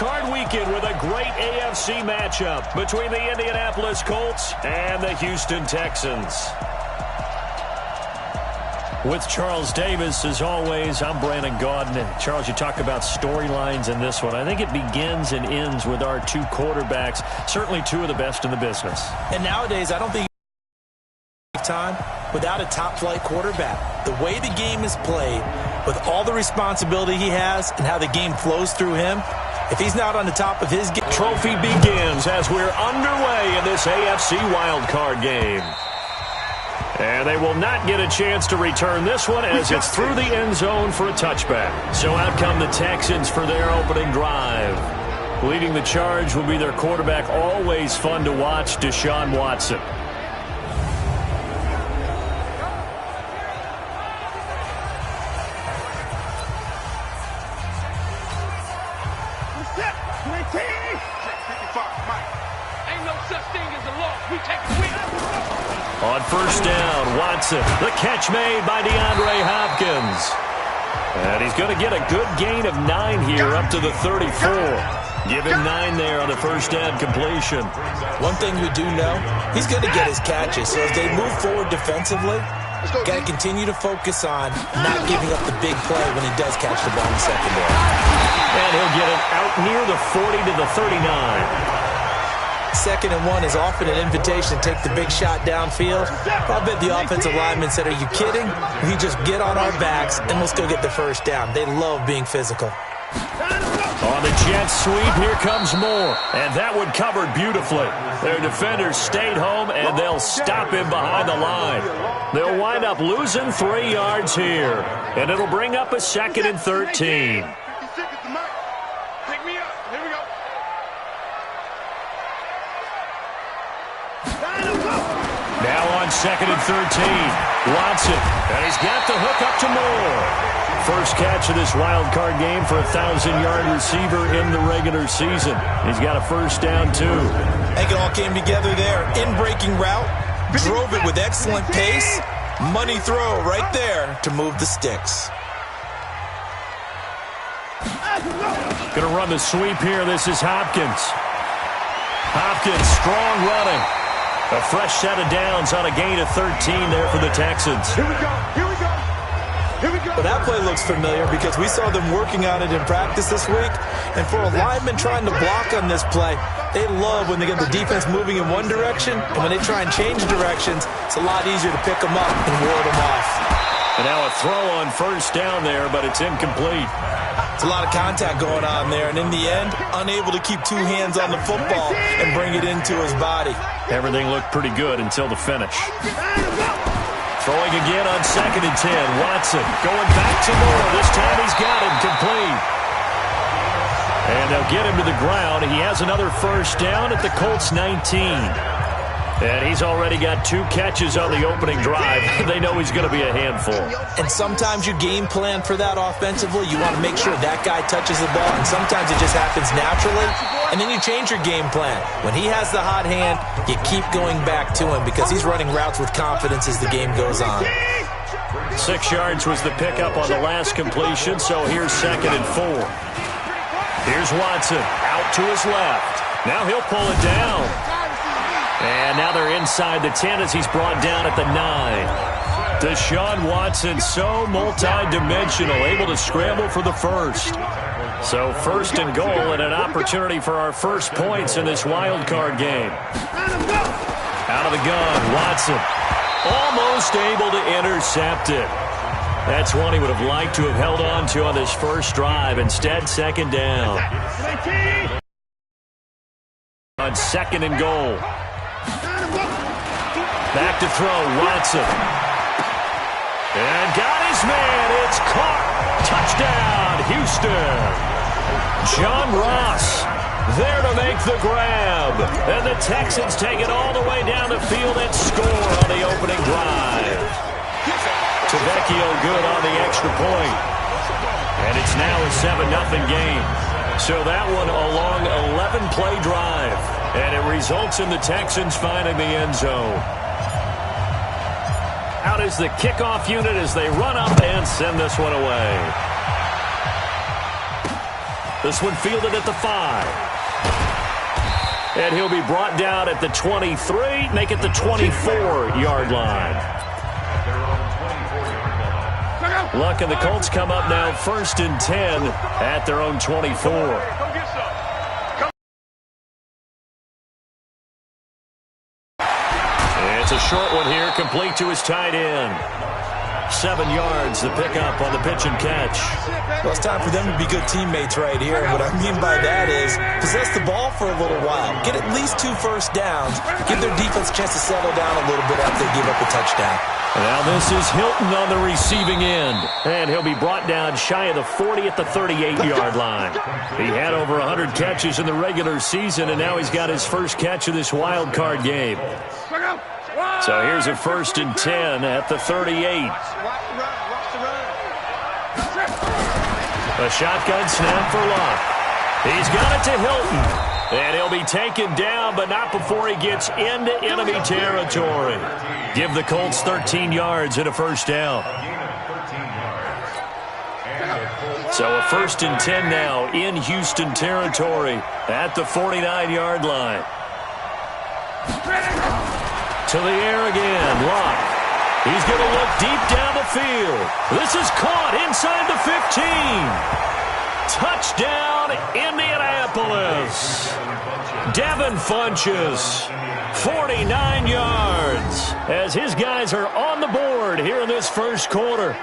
Card weekend with a great AFC matchup between the Indianapolis Colts and the Houston Texans. With Charles Davis, as always, I'm Brandon Gaudin. Charles, you talk about storylines in this one. I think it begins and ends with our two quarterbacks, certainly two of the best in the business. And nowadays, I don't think time without a top-flight quarterback. The way the game is played, with all the responsibility he has and how the game flows through him, if he's not on the top of his game. Trophy begins as we're underway in this AFC wildcard game. And they will not get a chance to return this one as it's through the end zone for a touchback. So out come the Texans for their opening drive. Leading the charge will be their quarterback, always fun to watch, Deshaun Watson. On first down, Watson. The catch made by DeAndre Hopkins. And he's going to get a good gain of 9 here up to the 34. Give him 9 there on the first down completion. One thing we do know, he's going to get his catches. So as they move forward defensively, got to continue to focus on not giving up the big play when he does catch the ball in the secondary. And he'll get it out near the 40 to the 39. 2nd and 1 is often an invitation to take the big shot downfield. I bet the offensive lineman said, are you kidding? We just get on our backs and let's go get the first down. They love being physical. On the jet sweep, here comes Moore. And that one covered beautifully. Their defenders stayed home, and they'll stop him behind the line. They'll wind up losing 3 yards here. And it'll bring up a 2nd and 13. Now on 2nd and 13, Watson, and he's got the hook up to Moore. First catch of this wild card game for a 1,000-yard receiver in the regular season. He's got a first down, too. I think it all came together there. In-breaking route, drove it with excellent pace. Money throw right there to move the sticks. Going to run the sweep here. This is Hopkins. Hopkins, strong running. A fresh set of downs on a gain of 13 there for the Texans. Here we go. Here we go. Here we go. Well, that play looks familiar because we saw them working on it in practice this week. And for a lineman trying to block on this play, they love when they get the defense moving in one direction. And when they try and change directions, it's a lot easier to pick them up and ward them off. And now a throw on first down there, but it's incomplete. It's a lot of contact going on there, and in the end, unable to keep 2 hands on the football and bring it into his body. Everything looked pretty good until the finish. Throwing again on 2nd and 10. Watson going back to Moore. This time he's got him complete. And they'll get him to the ground. He has another first down at the Colts 19. And he's already got 2 catches on the opening drive. They know he's going to be a handful. And sometimes you game plan for that offensively. You want to make sure that guy touches the ball, and sometimes it just happens naturally. And then you change your game plan. When he has the hot hand, you keep going back to him because he's running routes with confidence as the game goes on. 6 yards was the pickup on the last completion, so here's 2nd and 4. Here's Watson out to his left. Now he'll pull it down. And now they're inside the 10 as he's brought down at the 9. Deshaun Watson, so multi-dimensional, able to scramble for the first. So 1st and goal and an opportunity for our first points in this wild card game. Out of the gun, Watson almost able to intercept it. That's one he would have liked to have held on to on this first drive. Instead, 2nd down. On 2nd and goal. Back to throw, Watson. And got his man. It's caught. Touchdown, Houston. John Ross there to make the grab. And the Texans take it all the way down the field and score on the opening drive. Tavecchio good on the extra point. And it's now a 7-0 game. So that one a long 11-play drive. And it results in the Texans finding the end zone. Out is the kickoff unit as they run up and send this one away. This one fielded at the 5. And he'll be brought down at the 23, make it the 24-yard line. Luck and the Colts come up now 1st and 10 at their own 24. It's a short one here, complete to his tight end. 7 yards, the pickup on the pitch and catch. Well, it's time for them to be good teammates right here. And what I mean by that is possess the ball for a little while. Get at least 2 first downs. Give their defense a chance to settle down a little bit after they give up a touchdown. Now this is Hilton on the receiving end. And he'll be brought down shy of the 40 at the 38-yard line. He had over 100 catches in the regular season, and now he's got his first catch of this wild card game. So here's a 1st and 10 at the 38. A shotgun snap for Luck. He's got it to Hilton. And he'll be taken down, but not before he gets into enemy territory. Give the Colts 13 yards and a first down. So a 1st and 10 now in Houston territory at the 49-yard line. To the air again, Luck. He's going to look deep down the field. This is caught inside the 15. Touchdown, Indianapolis. Devin Funchess, 49 yards, as his guys are on the board here in this first quarter.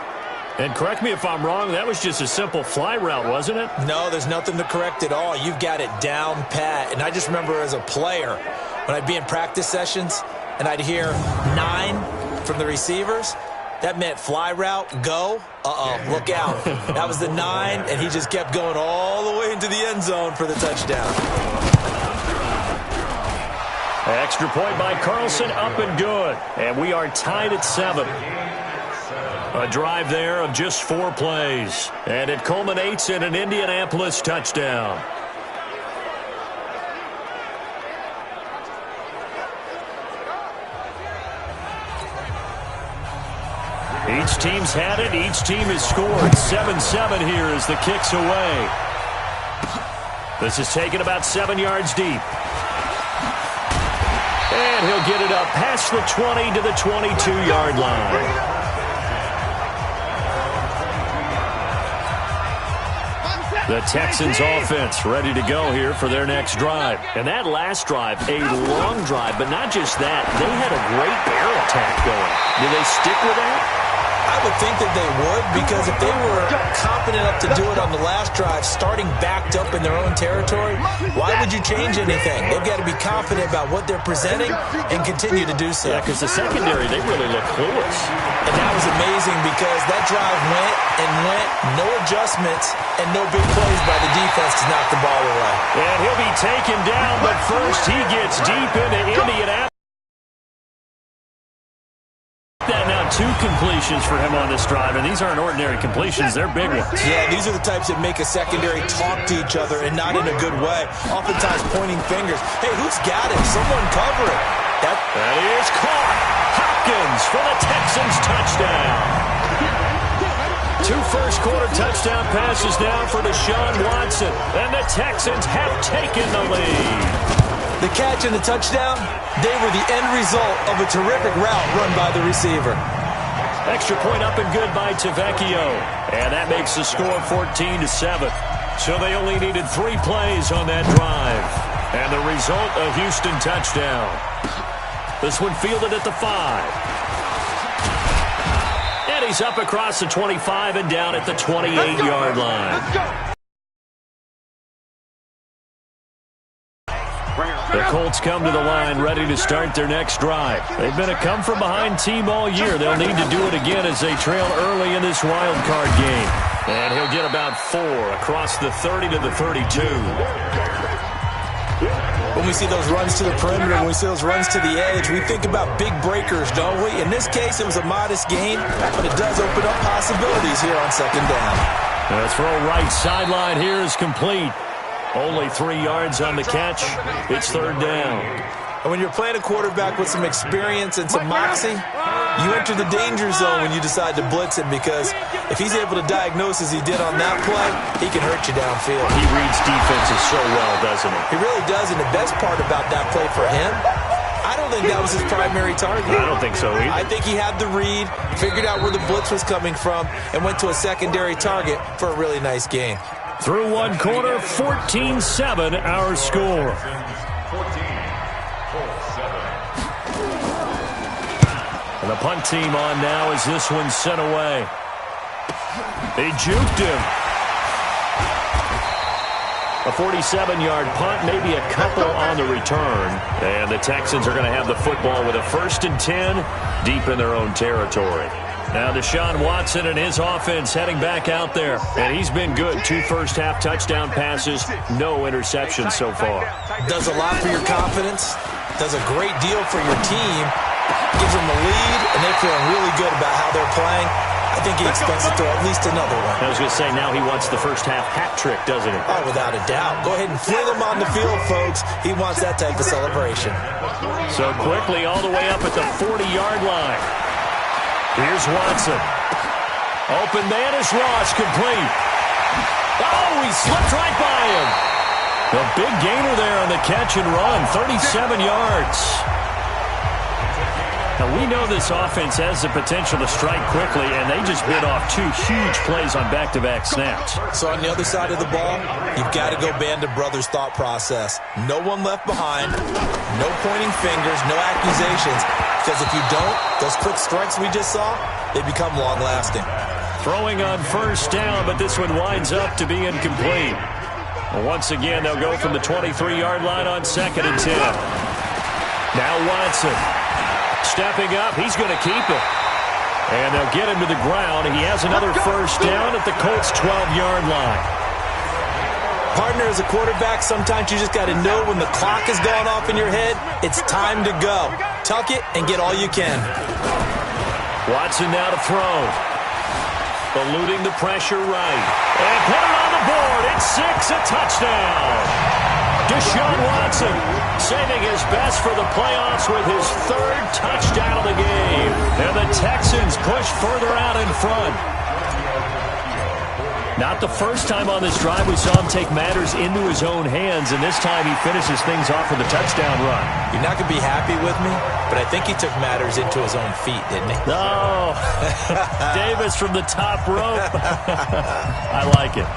And correct me if I'm wrong, that was just a simple fly route, wasn't it? No, there's nothing to correct at all. You've got it down pat. And I just remember as a player, when I'd be in practice sessions, and I'd hear 9 from the receivers, that meant fly route, go. Look out. That was the 9, and he just kept going all the way into the end zone for the touchdown. Extra point by Carlson, up and good. And we are tied at 7. A drive there of just 4 plays. And it culminates in an Indianapolis touchdown. Each team's had it. Each team has scored. 7-7 here as the kick's away. This is taken about 7 yards deep. And he'll get it up past the 20 to the 22-yard line. The Texans offense ready to go here for their next drive. And that last drive, a long drive, but not just that. They had a great air attack going. Do they stick with that? I would think that they would, because if they were confident enough to do it on the last drive, starting backed up in their own territory, why would you change anything? They've got to be confident about what they're presenting and continue to do so. Yeah, because the secondary, they really look clueless. And that was amazing because that drive went and went, no adjustments, and no big plays by the defense to knock the ball away. And he'll be taken down, but first he gets deep into Indianapolis. Now 2 completions for him on this drive, and these aren't ordinary completions. They're big ones. Yeah, these are the types that make a secondary talk to each other, and not in a good way. Oftentimes pointing fingers. Hey, who's got it? Someone cover it. That is caught. Hopkins for the Texans touchdown. 2 first-quarter touchdown passes now for Deshaun Watson, and the Texans have taken the lead. The catch and the touchdown, they were the end result of a terrific route run by the receiver. Extra point up and good by Tavecchio. And that makes the score 14-7. So they only needed 3 plays on that drive. And the result, a Houston touchdown. This one fielded at the 5. And he's up across the 25 and down at the 28-yard line. The Colts come to the line ready to start their next drive. They've been a come-from-behind team all year. They'll need to do it again as they trail early in this wild card game. And he'll get about 4 across the 30 to the 32. When we see those runs to the perimeter, when we see those runs to the edge, we think about big breakers, don't we? In this case, it was a modest gain, but it does open up possibilities here on second down. The throw right sideline here is complete. Only 3 yards on the catch. It's 3rd down. And when you're playing a quarterback with some experience and some moxie, You enter the danger zone when you decide to blitz him, because if he's able to diagnose as he did on that play, he can hurt you downfield. He reads defenses so well, doesn't he? He really does, and the best part about that play for him, I don't think that was his primary target. I don't think so either. I think he had the read, figured out where the blitz was coming from, and went to a secondary target for a really nice gain. Through one quarter, 14-7 our score. And the punt team on now as this one's sent away. They juked him. A 47-yard punt, maybe a couple on the return. And the Texans are going to have the football with a 1st and 10 deep in their own territory. Now Deshaun Watson and his offense heading back out there. And he's been good. 2 first-half touchdown passes, no interceptions so far. Does a lot for your confidence. Does a great deal for your team. Gives them the lead, and they're feeling really good about how they're playing. I think he expects to throw at least another one. I was going to say, now he wants the first-half hat trick, doesn't he? Oh, without a doubt. Go ahead and fling him on the field, folks. He wants that type of celebration. So quickly all the way up at the 40-yard line. Here's Watson. Open man is Ross, complete. Oh, he slipped right by him. A big gainer there on the catch and run, 37 yards. Now, we know this offense has the potential to strike quickly, and they just bit off 2 huge plays on back-to-back snaps. So on the other side of the ball, you've got to go band of brothers thought process. No one left behind, no pointing fingers, no accusations, because if you don't, those quick strikes we just saw, they become long-lasting. Throwing on first down, but this one winds up to be incomplete. Well, once again, they'll go from the 23-yard line on 2nd and 10. Now Watson. Stepping up, he's going to keep it. And they'll get him to the ground. He has another first down at the Colts' 12-yard line. Partner, as a quarterback, sometimes you just got to know when the clock is going off in your head, it's time to go. Tuck it and get all you can. Watson now to throw. Eluding the pressure right. And put it on the board. It's 6, a touchdown. Deshaun Watson saving his best for the playoffs with his 3rd touchdown of the game. And the Texans push further out in front. Not the first time on this drive we saw him take matters into his own hands, and this time he finishes things off with a touchdown run. You're not going to be happy with me, but I think he took matters into his own feet, didn't he? No. Davis from the top rope. I like it.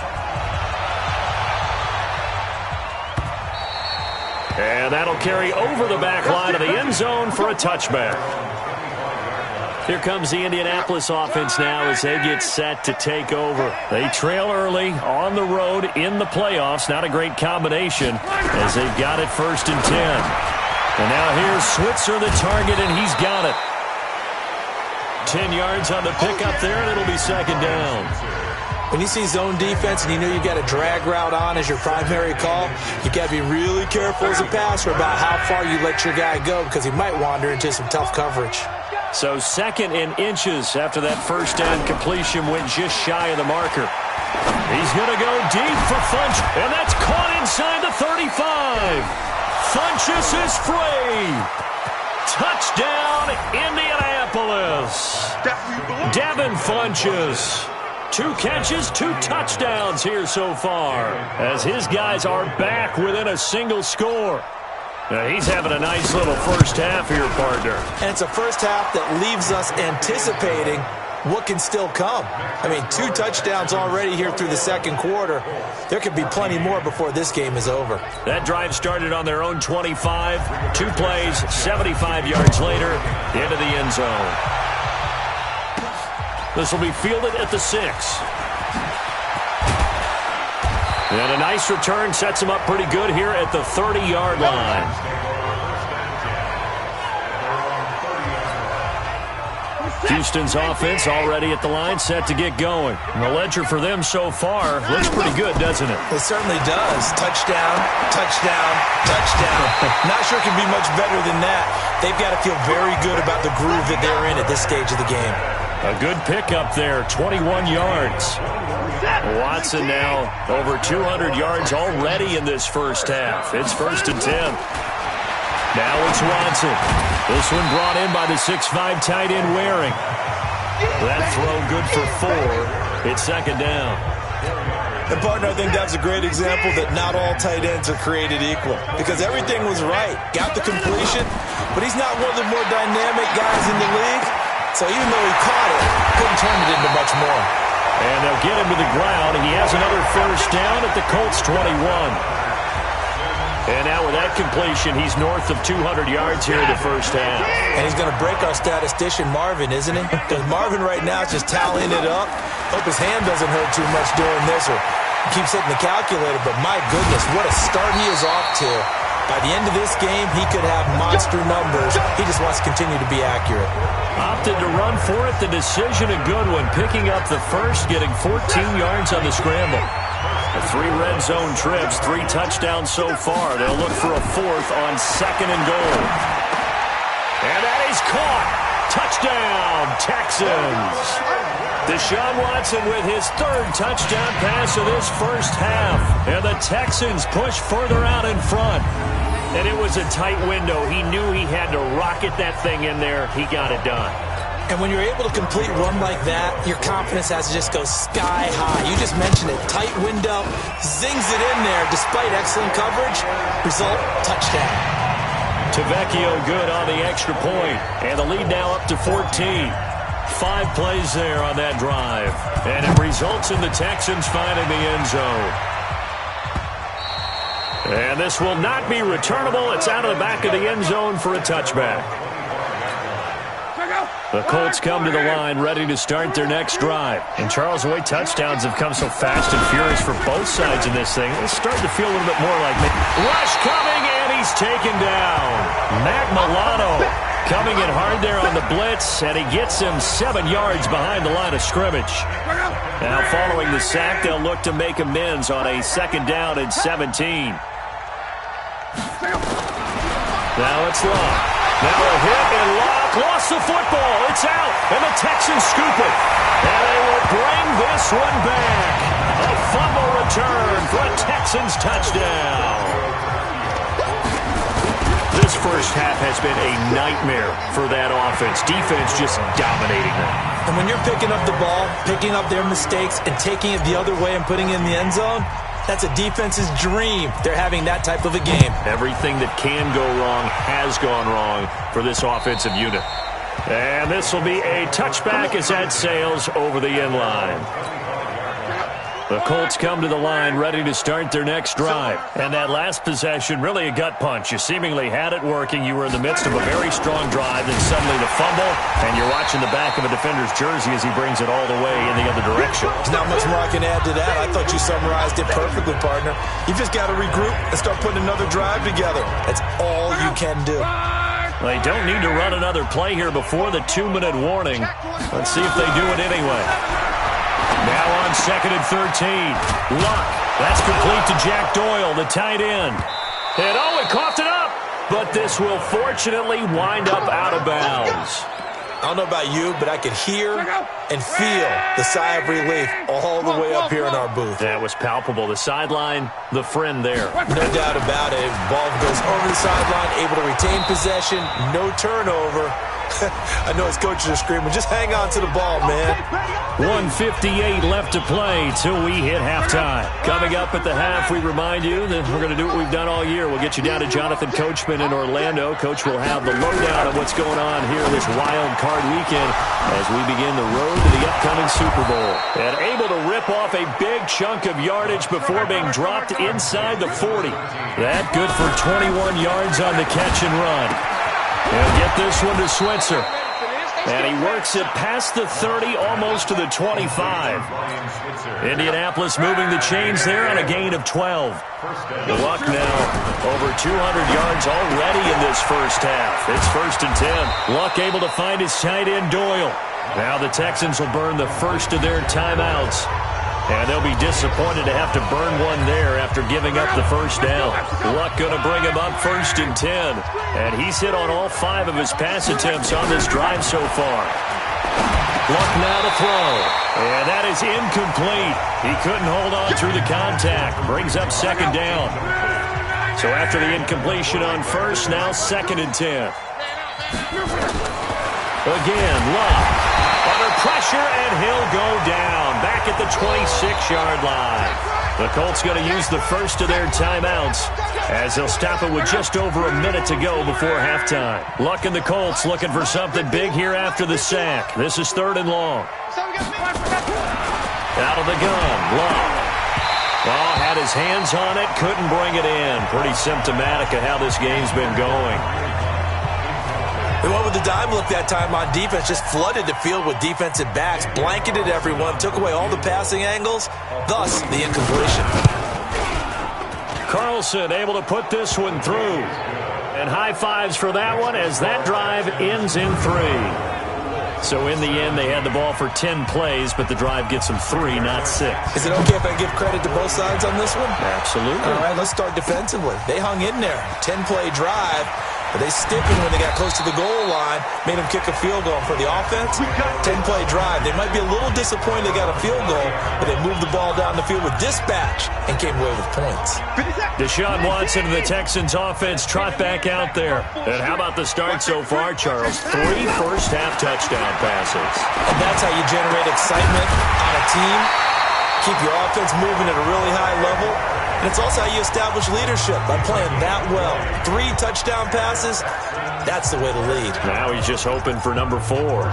And that'll carry over the back line of the end zone for a touchback. Here comes the Indianapolis offense now as they get set to take over. They trail early on the road in the playoffs. Not a great combination as they've got it 1st and 10. And now here's Switzer, the target, and he's got it. 10 yards on the pickup there, and it'll be 2nd down. When you see zone defense and you know you've got a drag route on as your primary call, you got to be really careful as a passer about how far you let your guy go, because he might wander into some tough coverage. So 2nd and inches after that first down completion went just shy of the marker. He's going to go deep for Funch, and that's caught inside the 35. Funchess is free. Touchdown, Indianapolis. Devin Funchess. 2 catches, 2 touchdowns here so far, as his guys are back within a single score. Now, he's having a nice little first half here, partner. And it's a first half that leaves us anticipating what can still come. I mean, 2 touchdowns already here through the 2nd quarter. There could be plenty more before this game is over. That drive started on their own 25. 2 plays, 75 yards later, into the end zone. This will be fielded at the 6. And a nice return sets him up pretty good here at the 30-yard line. Houston's offense already at the line, set to get going. And the ledger for them so far looks pretty good, doesn't it? It certainly does. Touchdown, touchdown, touchdown. Not sure it can be much better than that. They've got to feel very good about the groove that they're in at this stage of the game. A good pickup there, 21 yards. Watson now over 200 yards already in this first half. It's 1st and 10. Now it's Watson. This one brought in by the 6'5" tight end Waring. That throw good for 4. It's second down. And, partner, I think that's a great example that not all tight ends are created equal because everything was right. Got the completion, but he's not one of the more dynamic guys in the league. So even though he caught it, couldn't turn it into much more. And they'll get him to the ground. He has another first down at the Colts 21. And now with that completion, he's north of 200 yards here in the first half. And he's going to break our statistician Marvin, isn't he? Because Marvin right now is just tallying it up. Hope his hand doesn't hurt too much doing this or keeps hitting the calculator. But my goodness, what a start he is off to. By the end of this game, he could have monster numbers. He just wants to continue to be accurate. Opted to run for it. The decision a good one. Picking up the first, getting 14 yards on the scramble. 3 red zone trips, 3 touchdowns so far. They'll look for a 4th on 2nd and goal. And that is caught. Touchdown, Texans. Deshaun Watson with his 3rd touchdown pass of this first half. And the Texans push further out in front. And it was a tight window. He knew he had to rocket that thing in there. He got it done. And when you're able to complete a run like that, your confidence has to just go sky high. You just mentioned it. Tight window, zings it in there despite excellent coverage. Result, touchdown. Tavecchio good on the extra point. And the lead now up to 14. 5 plays there on that drive. And it results in the Texans finding the end zone. And this will not be returnable. It's out of the back of the end zone for a touchback. The Colts come to the line ready to start their next drive. And Charles, the way touchdowns have come so fast and furious for both sides in this thing, it's starting to feel a little bit more like rush coming, and he's taken down. Matt Milano coming in hard there on the blitz, and he gets him 7 yards behind the line of scrimmage. Now following the sack, they'll look to make amends on a 2nd down and 17. Now it's Locke. Now a hit, and Locke lost the football. It's out, and the Texans scoop it. And they will bring this one back. A fumble return for a Texans touchdown. This first half has been a nightmare for that offense. Defense just dominating them. And when you're picking up the ball, picking up their mistakes, and taking it the other way and putting it in the end zone, that's a defense's dream. They're having that type of a game. Everything that can go wrong has gone wrong for this offensive unit. And this will be a touchback as that sails over the end line. The Colts come to the line ready to start their next drive. And that last possession, really a gut punch. You seemingly had it working. You were in the midst of a very strong drive, then suddenly the fumble, and you're watching the back of a defender's jersey as he brings it all the way in the other direction. There's not much more I can add to that. I thought you summarized it perfectly, partner. You just got to regroup and start putting another drive together. That's all you can do. They don't need to run another play here before the 2-minute warning. Let's see if they do it anyway. Now on 2nd and 13. Luck. That's complete to Jack Doyle, the tight end. And oh, it coughed it up. But this will fortunately wind up out of bounds. I don't know about you, but I could hear and feel the sigh of relief all the way up here in our booth. That was palpable. The sideline, the friend there. No doubt about it. Ball goes over the sideline, able to retain possession, no turnover. I know his coaches are screaming, just hang on to the ball, man. 1:58 left to play till we hit halftime. Coming up at the half, we remind you that we're going to do what we've done all year. We'll get you down to Jonathan Coachman in Orlando. Coach will have the lowdown of what's going on here this wild card weekend as we begin the road to the upcoming Super Bowl. And able to rip off a big chunk of yardage before being dropped inside the 40. That good for 21 yards on the catch and run. And get this one to Switzer. And he works it past the 30, almost to the 25. Indianapolis moving the chains there on a gain of 12. Luck now over 200 yards already in this first half. It's 1st and 10. Luck able to find his tight end Doyle. Now the Texans will burn the first of their timeouts. And they'll be disappointed to have to burn one there after giving up the first down. Luck going to bring him up 1st and 10. And he's hit on all 5 of his pass attempts on this drive so far. Luck now to throw. And that is incomplete. He couldn't hold on through the contact. Brings up 2nd down. So after the incompletion on first, now 2nd and 10. Again, Love. Under pressure, and he'll go down. Back at the 26-yard line. The Colts going to use the first of their timeouts as they'll stop it with just over a minute to go before halftime. Luck and the Colts looking for something big here after the sack. This is 3rd and long. Out of the gun, Love. Oh, had his hands on it, couldn't bring it in. Pretty symptomatic of how this game's been going. They went with the dime look that time on defense, just flooded the field with defensive backs, blanketed everyone, took away all the passing angles, thus the incompletion. Carlson able to put this one through. And high fives for that one as that drive ends in 3. So in the end, they had the ball for 10 plays, but the drive gets them 3, not 6. Is it okay if I give credit to both sides on this one? Absolutely. All right, let's start defensively. They hung in there. 10-play drive. But they stiffened when they got close to the goal line, made them kick a field goal. For the offense, 10-play drive. They might be a little disappointed they got a field goal, but they moved the ball down the field with dispatch and came away with points. Deshaun Watson and the Texans offense trot back out there. And how about the start so far, Charles? 3 first-half touchdown passes. And that's how you generate excitement on a team, keep your offense moving at a really high level. And it's also how you establish leadership, by playing that well. 3 touchdown passes, that's the way to lead. Now he's just hoping for number 4.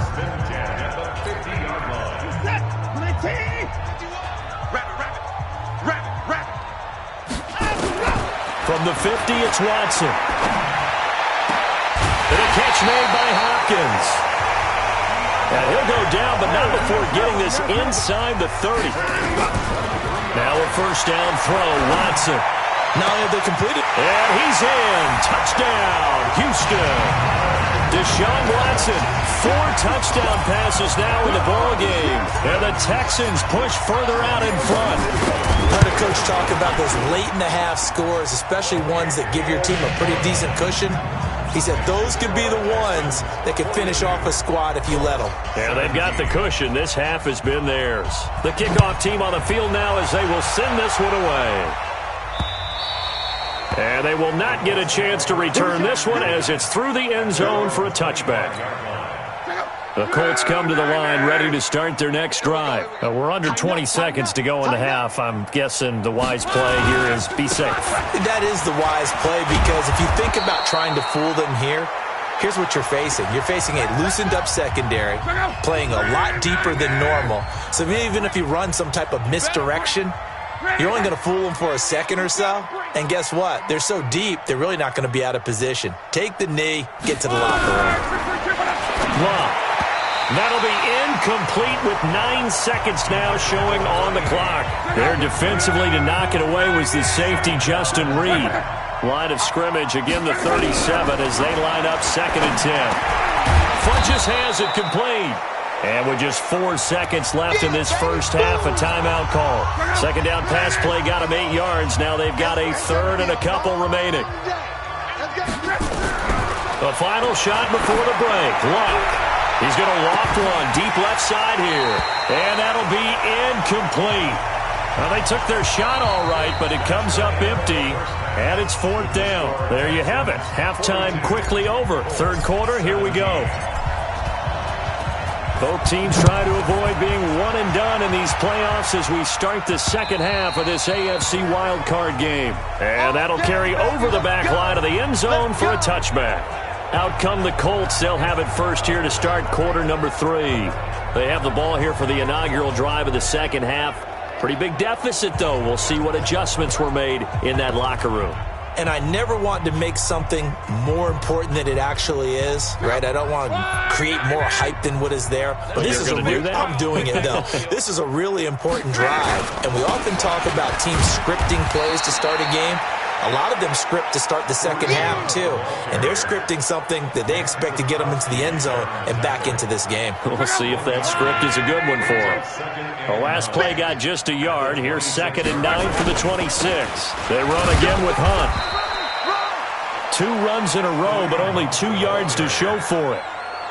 From the 50, it's Watson. And a catch made by Hopkins. And he'll go down, but not before getting this inside the 30. Now a first down throw, Watson. Now they completed. And he's in. Touchdown, Houston. Deshaun Watson, 4 touchdown passes now in the ballgame. And the Texans push further out in front. Heard a coach talk about those late-in-the-half scores, especially ones that give your team a pretty decent cushion. He said those could be the ones that could finish off a squad if you let them. Yeah, they've got the cushion. This half has been theirs. The kickoff team on the field now as they will send this one away. And they will not get a chance to return this one as it's through the end zone for a touchback. The Colts come to the line ready to start their next drive. We're under 20 seconds to go in the half. I'm guessing the wise play here is be safe. That is the wise play, because if you think about trying to fool them here, here's what you're facing. You're facing a loosened-up secondary, playing a lot deeper than normal. So even if you run some type of misdirection, you're only going to fool them for a second or so. And guess what? They're so deep, they're really not going to be out of position. Take the knee, get to the locker room. Wow. That'll be incomplete with 9 seconds now showing on the clock. There defensively to knock it away was the safety, Justin Reed. Line of scrimmage, again the 37 as they line up 2nd and 10. Funches has it complete. And with just 4 seconds left in this first half, a timeout call. Second down pass play got him 8 yards. Now they've got a 3rd and a couple remaining. The final shot before the break. Luck. He's going to loft one deep left side here. And that'll be incomplete. Well, they took their shot all right, but it comes up empty. And it's 4th down. There you have it. Halftime quickly over. 3rd quarter, here we go. Both teams try to avoid being one and done in these playoffs as we start the second half of this AFC wildcard game. And that'll carry over the back line of the end zone for a touchback. Out come the Colts. They'll have it first here to start quarter number 3. They have the ball here for the inaugural drive of the second half. Pretty big deficit, though. We'll see what adjustments were made in that locker room. And I never want to make something more important than it actually is, right? I don't want to create more hype than what is there. But this is I'm doing it, though. This is a really important drive. And we often talk about teams scripting plays to start a game. A lot of them script to start the second half, too. And they're scripting something that they expect to get them into the end zone and back into this game. We'll see if that script is a good one for them. The last play got just a yard. Here's 2nd and 9 for the 26. They run again with Hunt. 2 runs in a row, but only 2 yards to show for it.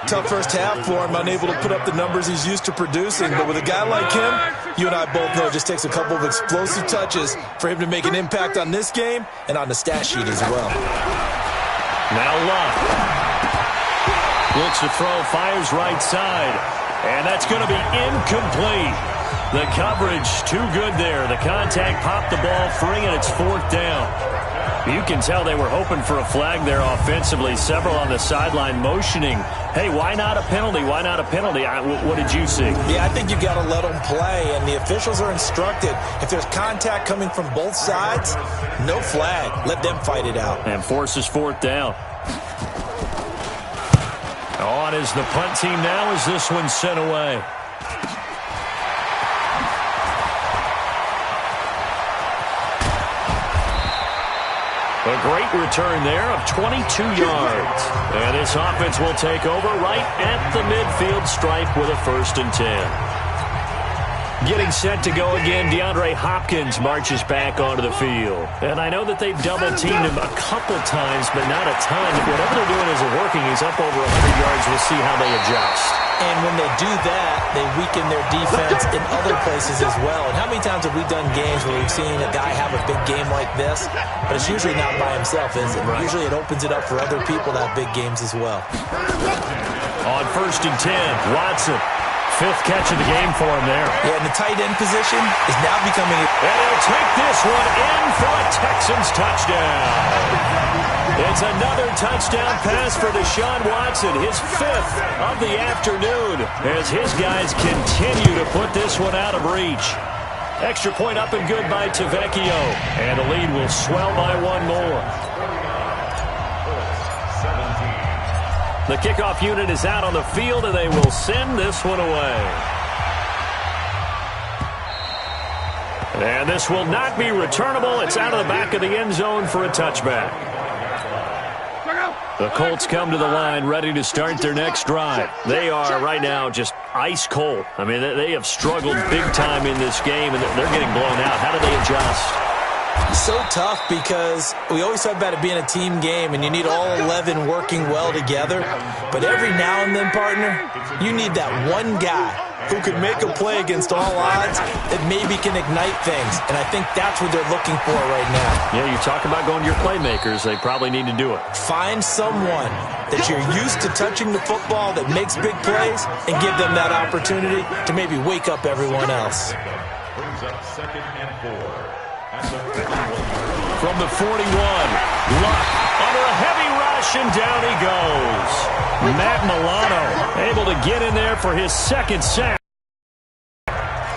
Tough first half for him, unable to put up the numbers he's used to producing. But with a guy like him, You and I both know it just takes a couple of explosive touches for him to make an impact on this game and on the stat sheet as well. Now Luck. Looks to throw, fires right side. And that's going to be incomplete. The coverage too good there. The contact popped the ball free, and it's 4th down. You can tell they were hoping for a flag there offensively. Several on the sideline motioning, hey, why not a penalty? Why not a penalty? What did you see? Yeah, I think you got to let them play, and the officials are instructed. If there's contact coming from both sides, no flag. Let them fight it out. And forces 4th down. On is the punt team now as this one's sent away. A great return there of 22 yards. And this offense will take over right at the midfield stripe with a 1st and 10. Getting set to go again, DeAndre Hopkins marches back onto the field. And I know that they've double-teamed him a couple times, but not a ton. Whatever they're doing isn't working. He's up over 100 yards. We'll see how they adjust. And when they do that, they weaken their defense in other places as well. And how many times have we done games where we've seen a guy have a big game like this? But it's usually not by himself, is it? Right. Usually it opens it up for other people to have big games as well. On 1st and 10, Watson. 5th catch of the game for him there. Yeah, and the tight end position is now becoming... And he'll take this one in for a Texans touchdown. It's another touchdown pass for Deshaun Watson, his 5th of the afternoon, as his guys continue to put this one out of reach. Extra point up and good by Tavecchio, and the lead will swell by 1 more. The kickoff unit is out on the field, and they will send this one away. And this will not be returnable. It's out of the back of the end zone for a touchback. The Colts come to the line ready to start their next drive. They are right now just ice cold. I mean, they have struggled big time in this game, and they're getting blown out. How do they adjust? So tough because we always talk about it being a team game and you need all 11 working well together. But every now and then, partner, you need that one guy who can make a play against all odds that maybe can ignite things. And I think that's what they're looking for right now. Yeah, you talk about going to your playmakers. They probably need to do it. Find someone that you're used to touching the football that makes big plays and give them that opportunity to maybe wake up everyone else. Brings up 2nd and 4. From the 41, Luck under a heavy rush, and down he goes. Matt Milano able to get in there for his 2nd sack.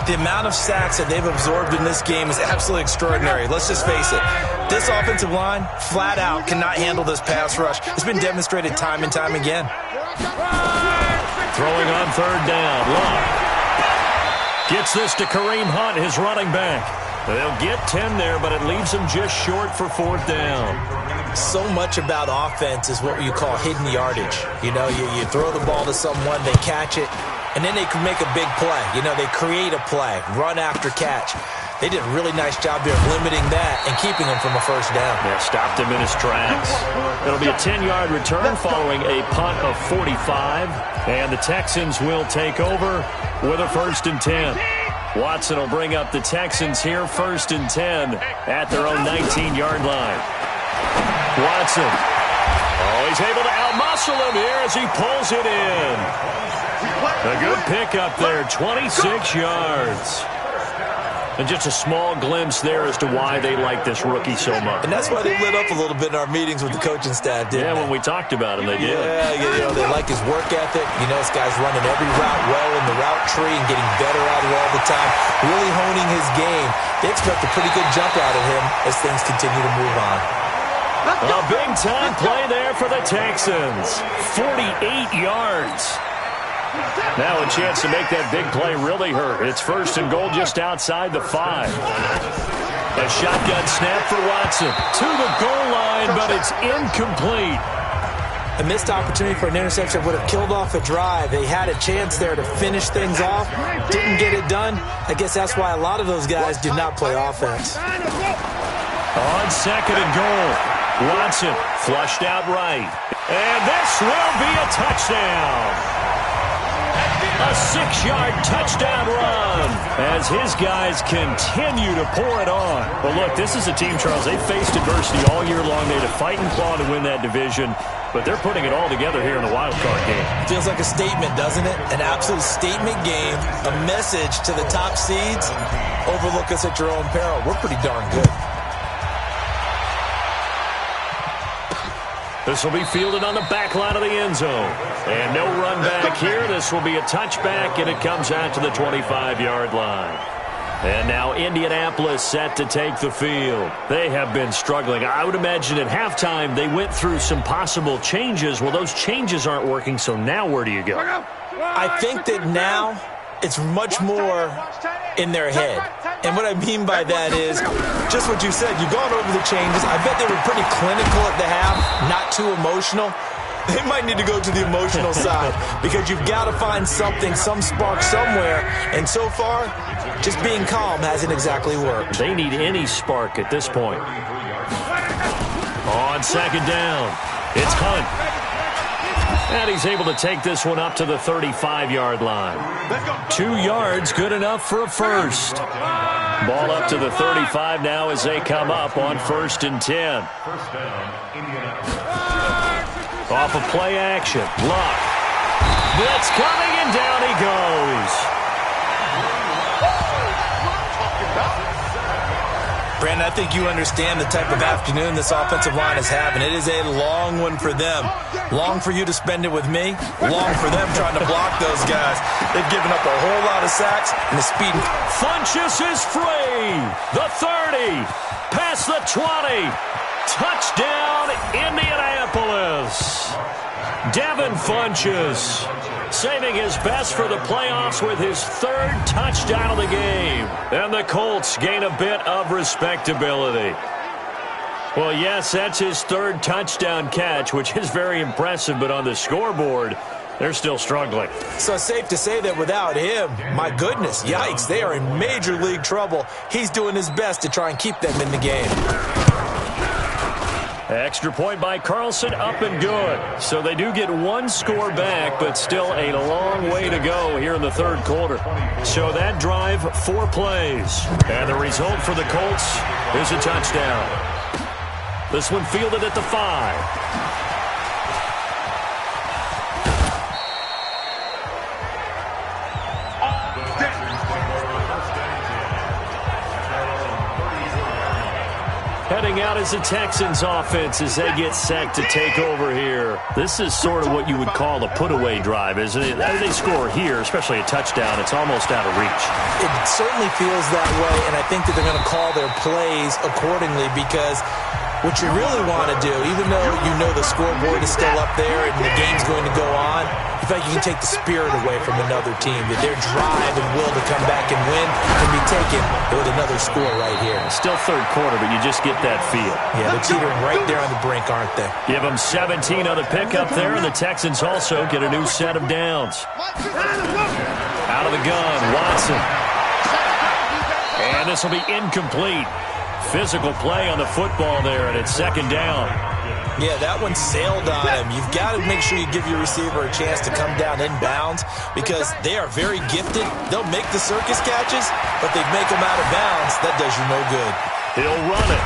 The amount of sacks that they've absorbed in this game is absolutely extraordinary. Let's just face it. This offensive line, flat out, cannot handle this pass rush. It's been demonstrated time and time again. Throwing on 3rd down, Luck gets this to Kareem Hunt, his running back. They'll get 10 there, but it leaves them just short for 4th down. So much about offense is what you call hidden yardage. You know, you throw the ball to someone, they catch it, and then they can make a big play. You know, they create a play, run after catch. They did a really nice job there of limiting that and keeping him from a 1st down. Yeah, stopped him in his tracks. It'll be a 10-yard return following a punt of 45, and the Texans will take over with a 1st and 10. Watson will bring up the Texans here, 1st and 10 at their own 19-yard line. Watson. Oh, he's able to outmuscle him here as he pulls it in. A good pickup there, 26 yards. And just a small glimpse there as to why they like this rookie so much. And that's why they lit up a little bit in our meetings with the coaching staff, didn't they? Yeah, when we talked about him, they did. Yeah, you know, they like his work ethic. You know, this guy's running every route well in the route tree and getting better at it all the time, really honing his game. They expect a pretty good jump out of him as things continue to move on. A big-time play there for the Texans. 48 yards. Now a chance to make that big play really hurt. It's 1st and goal just outside the 5. A shotgun snap for Watson to the goal line, but it's incomplete. A missed opportunity for an interception would have killed off a drive. They had a chance there to finish things off. Didn't get it done. I guess that's why a lot of those guys do not play offense. On 2nd and goal, Watson flushed out right. And this will be a touchdown. A 6-yard touchdown run as his guys continue to pour it on. Well, look, this is a team, Charles, they faced adversity all year long. They had to fight and claw to win that division, but they're putting it all together here in the wild card game. Feels like a statement, doesn't it? An absolute statement game, a message to the top seeds. Overlook us at your own peril. We're pretty darn good. This will be fielded on the back line of the end zone. And no run back here. This will be a touchback, and it comes out to the 25-yard line. And now Indianapolis set to take the field. They have been struggling. I would imagine at halftime they went through some possible changes. Well, those changes aren't working, so now where do you go? I think that now it's much more in their head. And what I mean by that is just what you said. You've gone over the changes. I bet they were pretty clinical at the half, not too emotional. They might need to go to the emotional side because you've got to find something, some spark somewhere. And so far, just being calm hasn't exactly worked. They need any spark at this point. On second down, it's Hunt. And he's able to take this one up to the 35-yard line. 2 yards, good enough for a first. Ball up to the 35 now as they come up on 1st and 10. Off of play action. Luck. Blitz coming, and down he goes. Brandon, I think you understand the type of afternoon this offensive line is having. It is a long one for them. Long for you to spend it with me. Long for them trying to block those guys. They've given up a whole lot of sacks, and the speed. Funchess is free. The 30. Past the 20. Touchdown, Indianapolis. Devin Funchess saving his best for the playoffs with his 3rd touchdown of the game. And the Colts gain a bit of respectability. Well, yes, that's his 3rd touchdown catch, which is very impressive, but on the scoreboard, they're still struggling. So it's safe to say that without him, my goodness, yikes, they are in major league trouble. He's doing his best to try and keep them in the game. Extra point by Carlson, up and good. So they do get 1 score back, but still a long way to go here in the 3rd quarter. So that drive, 4 plays. And the result for the Colts is a touchdown. This one fielded at the 5. Heading out as the Texans offense as they get set to take over here. This is sort of what you would call a put-away drive, isn't it? As they score here, especially a touchdown, it's almost out of reach. It certainly feels that way, and I think that they're going to call their plays accordingly because what you really want to do, even though you know the scoreboard is still up there and the game's going to go on, in fact, you can take the spirit away from another team, that their drive and will to come back and win can be taken with another score right here. Still 3rd quarter, but you just get that feel. Yeah, they're teetering right there on the brink, aren't they? Give them 17 on the pickup there, and the Texans also get a new set of downs. Out of the gun, Watson. And this will be incomplete. Physical play on the football there, and it's 2nd down. Yeah, that one sailed on him. You've got to make sure you give your receiver a chance to come down inbounds because they are very gifted. They'll make the circus catches, but they make them out of bounds. That does you no good. He'll run it.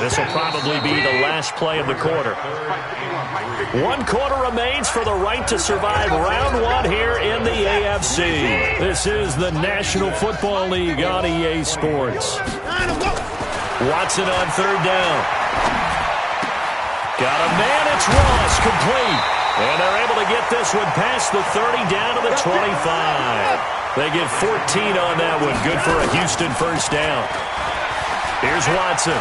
This will probably be the last play of the quarter. 1 quarter remains for the right to survive round 1 here in the AFC. This is the National Football League on EA Sports. Watson on 3rd down. Got a man, it's Ross, complete. And they're able to get this one past the 30 down to the 25. They get 14 on that one. Good for a Houston 1st down. Here's Watson.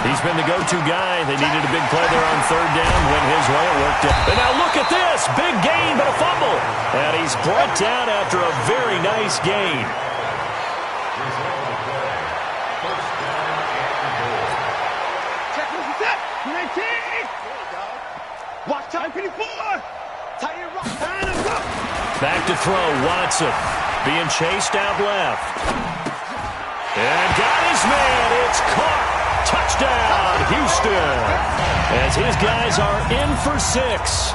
He's been the go-to guy. They needed a big play there on 3rd down. Went his way. It worked out. And now look at this. Big gain, but a fumble. And he's brought down after a very nice gain. Back to throw. Watson being chased out left. And got his man. It's caught. Touchdown, Houston. As his guys are in for 6.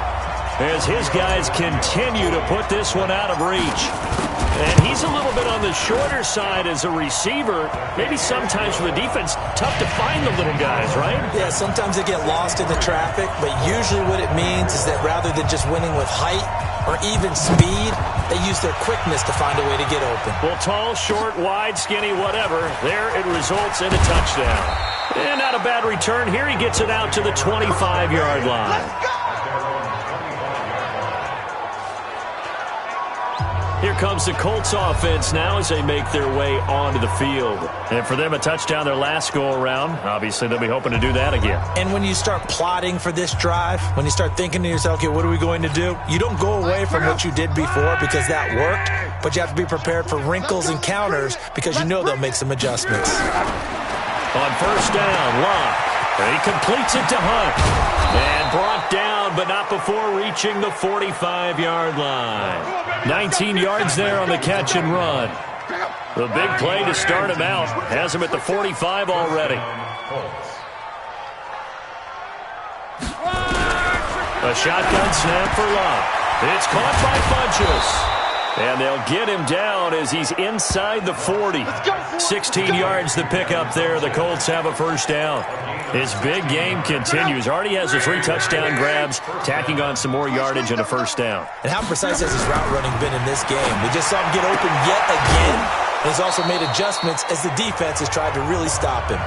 As his guys continue to put this one out of reach. And he's a little bit on the shorter side as a receiver. Maybe sometimes for the defense, tough to find the little guys, right? Yeah, sometimes they get lost in the traffic, but usually what it means is that rather than just winning with height or even speed, they use their quickness to find a way to get open. Well, tall, short, wide, skinny, whatever, there it results in a touchdown. And not a bad return here. He gets it out to the 25-yard line. Let's go! Here comes the Colts offense now as they make their way onto the field. And for them, a touchdown their last go-around. Obviously, they'll be hoping to do that again. And when you start plotting for this drive, when you start thinking to yourself, okay, what are we going to do? You don't go away from what you did before because that worked, but you have to be prepared for wrinkles and counters because you know they'll make some adjustments. On first down, Locke. He completes it to Hunt. And brought down, but not before reaching the 45-yard line. 19 yards there on the catch and run. The big play to start him out. Has him at the 45 already. A shotgun snap for Locke. It's caught by Funchess. And they'll get him down as he's inside the 40. 16 yards the pickup there. The Colts have a first down. His big game continues. Already has the 3 touchdown grabs, tacking on some more yardage and a first down. And how precise has his route running been in this game? We just saw him get open yet again. And he's also made adjustments as the defense has tried to really stop him.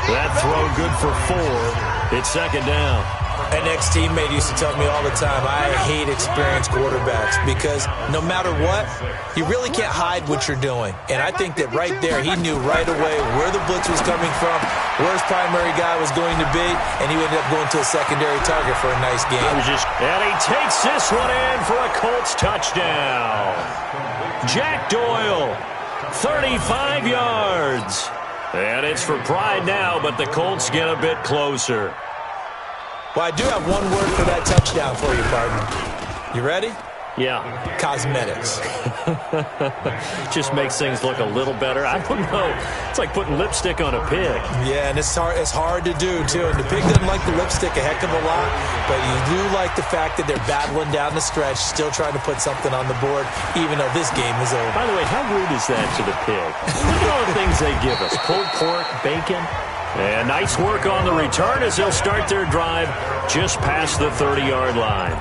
That throw good for 4. It's second down. An ex-teammate used to tell me all the time, I hate experienced quarterbacks because no matter what, you really can't hide what you're doing. And I think that right there, he knew right away where the blitz was coming from, where his primary guy was going to be, and he ended up going to a secondary target for a nice game. And he takes this one in for a Colts touchdown. Jack Doyle, 35 yards. And it's for pride now, but the Colts get a bit closer. Well, I do have one word for that touchdown for you, partner. You ready? Yeah. Cosmetics. Just makes things look a little better. I don't know. It's like putting lipstick on a pig. Yeah, and it's hard to do, too. And the pig doesn't like the lipstick a heck of a lot, but you do like the fact that they're battling down the stretch, still trying to put something on the board, even though this game is over. By the way, how rude is that to the pig? Look at all the things they give us. Pulled pork, bacon. And nice work on the return as they'll start their drive just past the 30-yard line.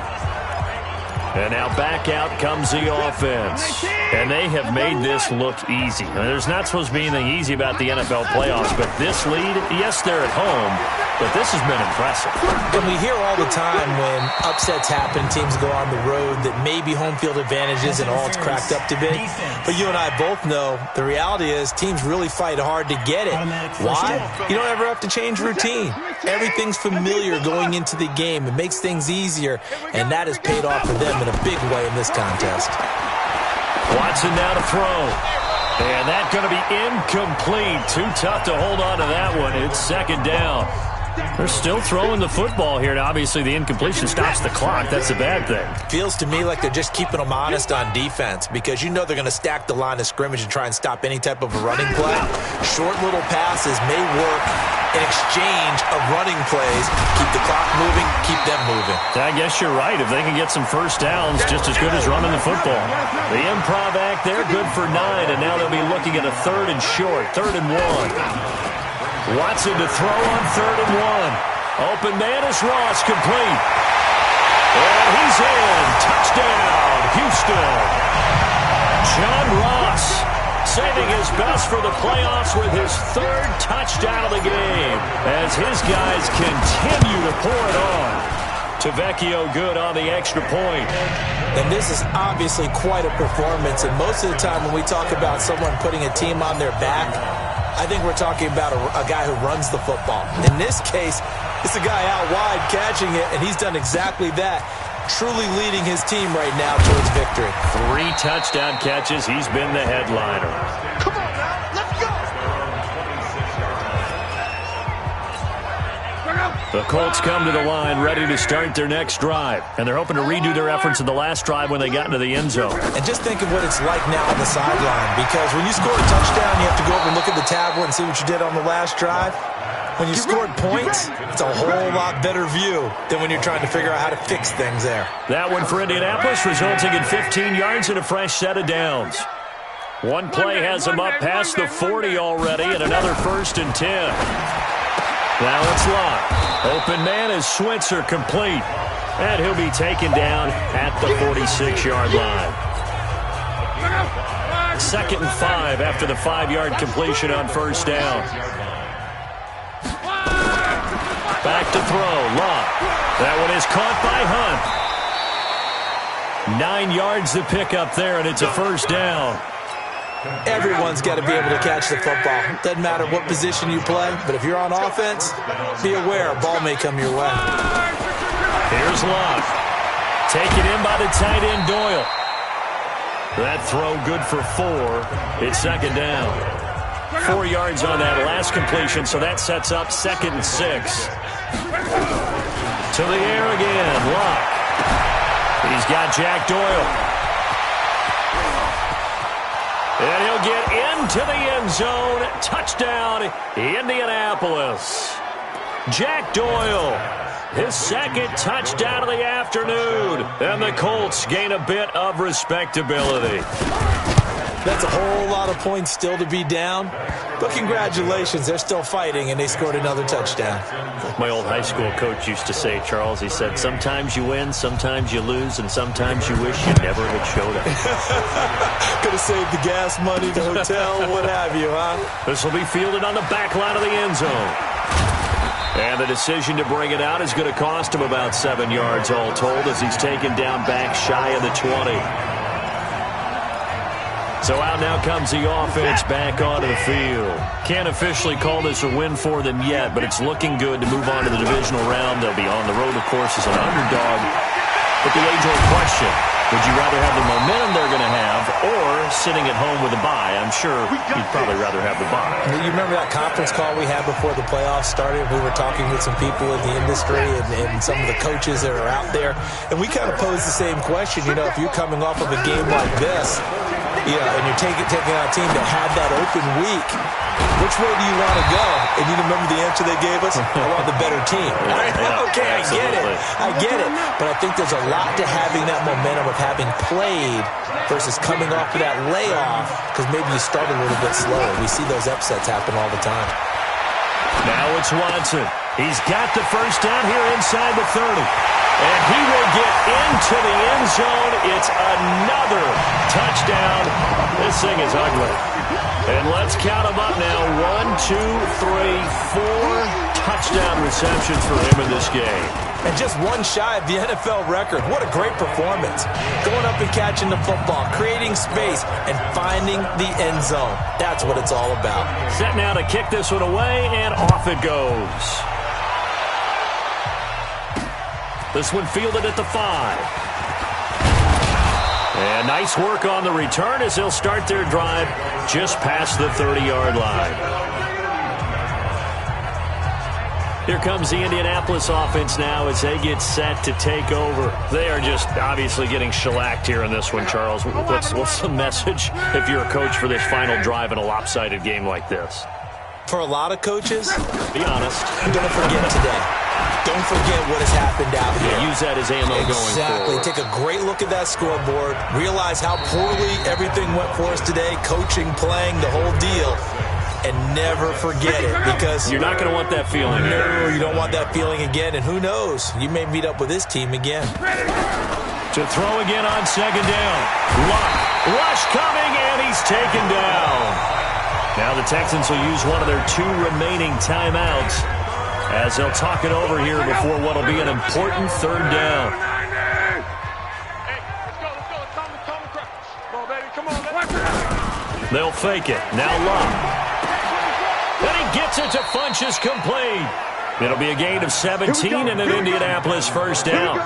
And now back out comes the offense. And they have made this look easy. Now, there's not supposed to be anything easy about the NFL playoffs, but this lead, yes, they're at home, but this has been impressive. And we hear all the time when upsets happen, teams go on the road, that maybe home field advantage isn't all it's cracked up to be. But you and I both know the reality is teams really fight hard to get it. Why? You don't ever have to change routine. Everything's familiar going into the game. It makes things easier, and that has paid off for them in a big way in this contest. Watson now to throw. And that's going to be incomplete. Too tough to hold on to that one. It's second down. They're still throwing the football here. Now, obviously, the incompletion stops the clock. That's a bad thing. Feels to me like they're just keeping them honest on defense because you know they're going to stack the line of scrimmage and try and stop any type of a running play. Short little passes may work in exchange of running plays. Keep the clock moving, keep them moving. I guess you're right. If they can get some first downs, just as good as running the football. The improv act there, good for 9, and now they'll be looking at a 3rd and short, 3rd and 1. Watson to throw on 3rd and 1. Open man is Ross, complete. And he's in. Touchdown, Houston. John Ross saving his best for the playoffs with his 3rd touchdown of the game as his guys continue to pour it on. Tavecchio good on the extra point. And this is obviously quite a performance. And most of the time when we talk about someone putting a team on their back, I think we're talking about a guy who runs the football. In this case, it's a guy out wide catching it, and he's done exactly that, truly leading his team right now towards victory. 3 touchdown catches. He's been the headliner. Come on now, let's go! The Colts come to the line ready to start their next drive, and they're hoping to redo their efforts in the last drive when they got into the end zone. And just think of what it's like now on the sideline, because when you score a touchdown, you have to go over and look at the tablet and see what you did on the last drive. When you scored points, it's a whole lot better view than when you're trying to figure out how to fix things there. That one for Indianapolis, resulting in 15 yards and a fresh set of downs. One play has them up past the 40 already, and another 1st and 10. Now it's Locke. Open man is Switzer, complete. And he'll be taken down at the 46-yard line. 2nd and 5 after the 5-yard completion on 1st down. Back to throw, Locke. That one is caught by Hunt. 9 yards to pick up there, and it's a 1st down. Everyone's got to be able to catch the football. Doesn't matter what position you play, but if you're on offense, be aware a ball may come your way. Here's Locke. Taken in by the tight end, Doyle. That throw good for 4. It's 2nd down. 4 yards on that last completion, so that sets up 2nd and 6. To the air again, Locke. He's got Jack Doyle. And he'll get into the end zone. Touchdown, Indianapolis. Jack Doyle, his 2nd touchdown of the afternoon. And the Colts gain a bit of respectability. That's a whole lot of points still to be down. But congratulations, they're still fighting, and they scored another touchdown. My old high school coach used to say, Charles, he said, sometimes you win, sometimes you lose, and sometimes you wish you never had showed up. Could have saved the gas money, the hotel, what have you, huh? This will be fielded on the back line of the end zone. And the decision to bring it out is going to cost him about 7 yards all told as he's taken down back shy of the 20. So out now comes the offense back onto the field. Can't officially call this a win for them yet, but it's looking good to move on to the divisional round. They'll be on the road, of course, as an underdog. But the age-old question, would you rather have the momentum they're going to have or sitting at home with a bye? I'm sure you'd probably rather have the bye. You remember that conference call we had before the playoffs started? We were talking with some people in the industry and some of the coaches that are out there. And we kind of posed the same question. You know, if you're coming off of a game like this, and you're taking out a team that had that open week, which way do you want to go? And you remember the answer they gave us? I want the better team. Okay, absolutely. I get it. But I think there's a lot to having that momentum of having played versus coming off of that layoff because maybe you start a little bit slower. We see those upsets happen all the time. Now it's Watson. He's got the 1st down here inside the 30. And he will get into the end zone. It's another touchdown. This thing is ugly. And let's count them up now. 1, 2, 3, 4 touchdown receptions for him in this game. And just one shy of the NFL record. What a great performance. Going up and catching the football, creating space, and finding the end zone. That's what it's all about. Set now to kick this one away, and off it goes. This one fielded at the 5. And nice work on the return as they'll start their drive just past the 30-yard line. Here comes the Indianapolis offense now as they get set to take over. They are just obviously getting shellacked here in this one, Charles. What's the message if you're a coach for this final drive in a lopsided game like this? For a lot of coaches, be honest, don't forget today. Don't forget what has happened out here. Use that as ammo going forward. Exactly. Take a great look at that scoreboard. Realize how poorly everything went for us today. Coaching, playing, the whole deal. And never forget it because you're not going to want that feeling. No, you don't want that feeling again. And who knows? You may meet up with this team again. To throw again on 2nd down. Locke. Rush coming, and he's taken down. Now the Texans will use one of their 2 remaining timeouts as they'll talk it over here before what will be an important 3rd down. They'll fake it. Now Locke. And he gets it to Funchess, complete. It'll be a gain of 17 and an Indianapolis 1st down.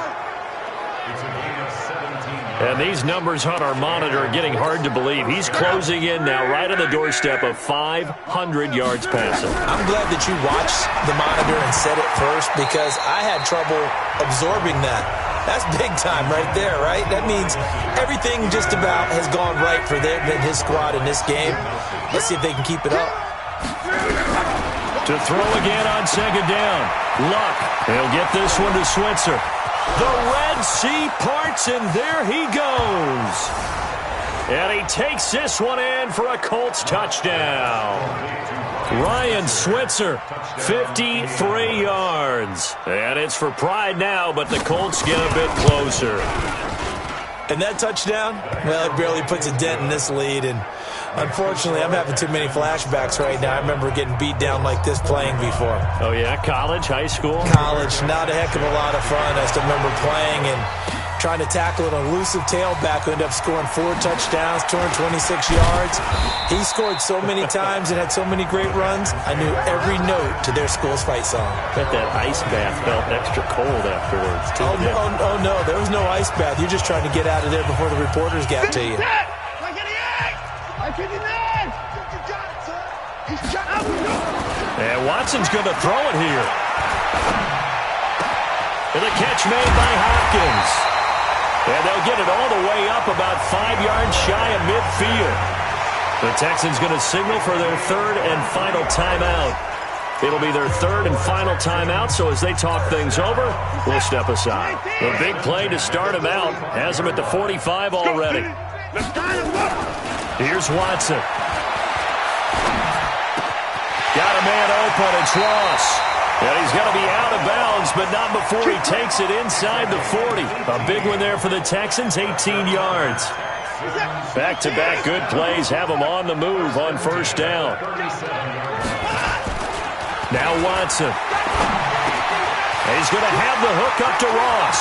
And these numbers on our monitor are getting hard to believe. He's closing in now right on the doorstep of 500 yards passing. I'm glad that you watched the monitor and said it first because I had trouble absorbing that. That's big time right there, right? That means everything just about has gone right for his squad in this game. Let's see if they can keep it up. To throw again on second down. Luck. He'll get this one to Switzer. The Red Sea parts, and there he goes. And he takes this one in for a Colts touchdown. Ryan Switzer, 53 yards. And it's for pride now, but the Colts get a bit closer. And that touchdown, well, it barely puts a dent in this lead. And unfortunately, I'm having too many flashbacks right now. I remember getting beat down like this playing before. Oh, yeah? College, high school? College, not a heck of a lot of fun. I still remember playing and trying to tackle an elusive tailback who ended up scoring 4 touchdowns, 226 yards. He scored so many times and had so many great runs, I knew every note to their school's fight song. Bet that ice bath felt extra cold afterwards, too. Oh, no, there was no ice bath. You're just trying to get out of there before the reporters got to you. And Watson's going to throw it here. And the catch made by Hopkins. And they'll get it all the way up about 5 yards shy of midfield. The Texans going to signal for their third and final timeout. It'll be their third and final timeout, so as they talk things over, we'll step aside. The big play to start him out has him at the 45 already. Here's Watson. Got a man open. It's Ross. And he's going to be out of bounds, but not before he takes it inside the 40. A big one there for the Texans, 18 yards. Back-to-back good plays have him on the move on first down. Now Watson. He's going to have the hook up to Ross.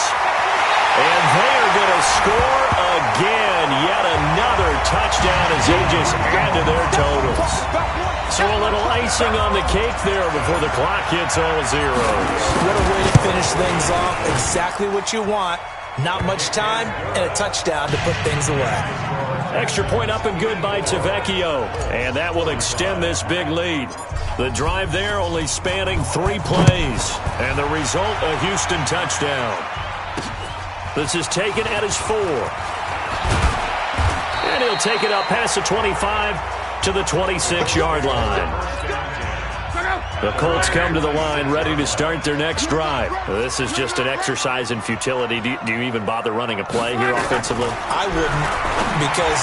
And they are going to score again. Yet another touchdown as they just add to their totals. So a little icing on the cake there before the clock hits all zeros. What a way to finish things off. Exactly what you want. Not much time and a touchdown to put things away. Extra point up and good by Tavecchio. And that will extend this big lead. The drive there only spanning 3 plays. And the result, a Houston touchdown. This is taken at his 4. And he'll take it up past the 25 to the 26-yard line. The Colts come to the line ready to start their next drive. This is just an exercise in futility. Do you even bother running a play here offensively? I wouldn't, because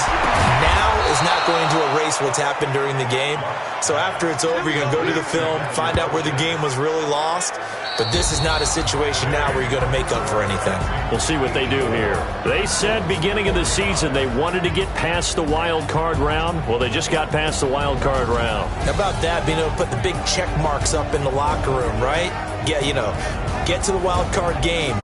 now is not going to erase what's happened during the game. So after it's over, you're going to go to the film, find out where the game was really lost. But this is not a situation now where you're going to make up for anything. We'll see what they do here. They said beginning of the season they wanted to get past the wild card round. Well, they just got past the wild card round. How about that, being able to put the big check marks up in the locker room, right? Yeah, get to the wild card game.